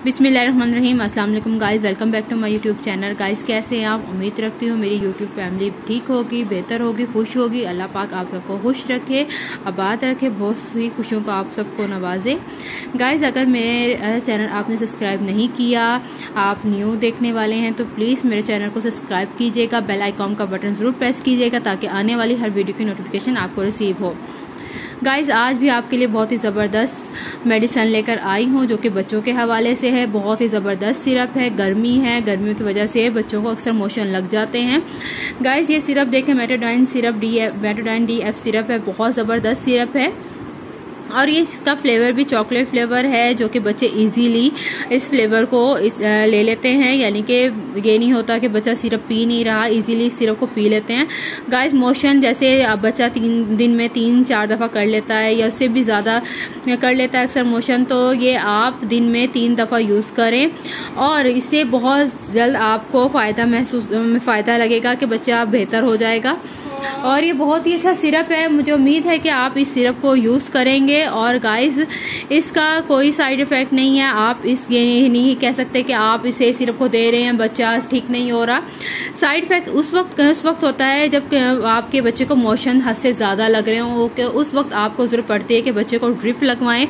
बिस्मिल्लाहिर्रहमानिर्रहीम। अस्सलाम वालेकुम guys, welcome back to my YouTube channel. Guys कैसे हैं आप? उम्मीद रखती हूँ मेरी यूट्यूब फैमिली ठीक होगी, बेहतर होगी, खुश होगी। अल्लाह पाक आप सबको खुश रखे, आबाद रखे, बहुत सी खुशियों को आप सबको नवाजे। गाइस अगर मेरे चैनल आपने सब्सक्राइब नहीं किया, आप न्यू देखने वाले हैं तो प्लीज़ मेरे चैनल को सब्सक्राइब कीजिएगा, बेल आइकॉन का बटन ज़रूर प्रेस कीजिएगा ताकि आने वाली हर वीडियो की नोटिफिकेशन आपको रिसीव हो। गाइज आज भी आपके लिए बहुत ही ज़बरदस्त मेडिसिन लेकर आई हूँ जो कि बच्चों के हवाले से है। बहुत ही ज़बरदस्त सिरप है। गर्मी है, गर्मियों की वजह से बच्चों को अक्सर मोशन लग जाते हैं। गाइज ये सिरप देखें, मेटाडाइन DF सिरप है। बहुत ज़बरदस्त सिरप है और ये इसका फ्लेवर भी चॉकलेट फ्लेवर है जो कि बच्चे इजीली इस फ्लेवर को ले लेते हैं। यानी कि ये नहीं होता कि बच्चा सिरप पी नहीं रहा, इजीली इस सिरप को पी लेते हैं। गाइस मोशन जैसे बच्चा 3 दिन में 3-4 दफ़ा कर लेता है या उससे भी ज़्यादा कर लेता है अक्सर मोशन, तो ये आप दिन में 3 दफ़ा यूज़ करें और इससे बहुत जल्द आपको फ़ायदा लगेगा कि बच्चा बेहतर हो जाएगा। और ये बहुत ही अच्छा सिरप है। मुझे उम्मीद है कि आप इस सिरप को यूज़ करेंगे। और गाइस इसका कोई साइड इफ़ेक्ट नहीं है। आप ये नहीं कह सकते कि आप इसे सिरप को दे रहे हैं बच्चा ठीक नहीं हो रहा। साइड इफ़ेक्ट उस वक्त होता है जब आपके बच्चे को मोशन हद से ज़्यादा लग रहे हो, उस वक्त आपको ज़रूरत पड़ती है कि बच्चे को ड्रिप लगवाएं,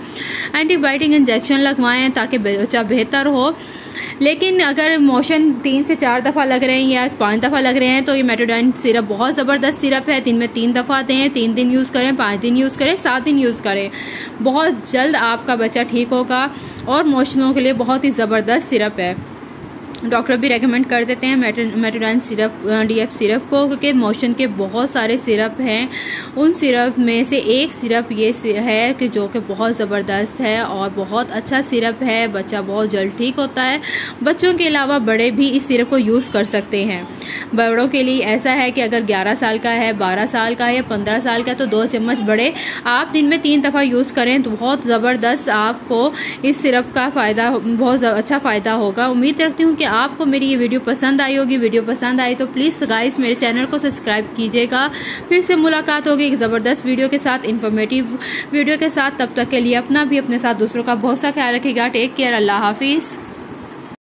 एंटीबायोटिक इंजेक्शन लगवाएं ताकि बच्चा बेहतर हो। लेकिन अगर मोशन 3 से 4 दफ़ा लग रहे हैं या 5 दफ़ा लग रहे हैं तो ये मेटाडाइन सिरप बहुत ज़बरदस्त सिरप है। दिन में 3 दफ़ा दें, 3 दिन यूज़ करें, 5 दिन यूज़ करें, 7 दिन यूज़ करें। बहुत जल्द आपका बच्चा ठीक होगा और मोशनों के लिए बहुत ही ज़बरदस्त सिरप है। डॉक्टर भी रेकमेंड कर देते हैं मेटाडाइन DF सिरप को, क्योंकि मोशन के बहुत सारे सिरप हैं। उन सिरप में से एक सिरप ये है कि जो कि बहुत ज़बरदस्त है और बहुत अच्छा सिरप है। बच्चा बहुत जल्द ठीक होता है। बच्चों के अलावा बड़े भी इस सिरप को यूज़ कर सकते हैं। बड़ों के लिए ऐसा है कि अगर 11 साल का है, 12 साल का है या 15 साल का तो 2 चम्मच बड़े आप दिन में 3 दफ़ा यूज़ करें तो बहुत ज़बरदस्त आपको इस सिरप का बहुत अच्छा फ़ायदा होगा। उम्मीद रखती हूँ कि आपको मेरी ये वीडियो पसंद आई होगी। वीडियो पसंद आई तो प्लीज़ गाइस मेरे चैनल को सब्सक्राइब कीजिएगा। फिर से मुलाकात होगी एक ज़बरदस्त वीडियो के साथ, इन्फॉर्मेटिव वीडियो के साथ। तब तक के लिए अपना भी अपने साथ दूसरों का बहुत सा ख्याल रखिएगा। Take care. अल्लाह हाफिज़।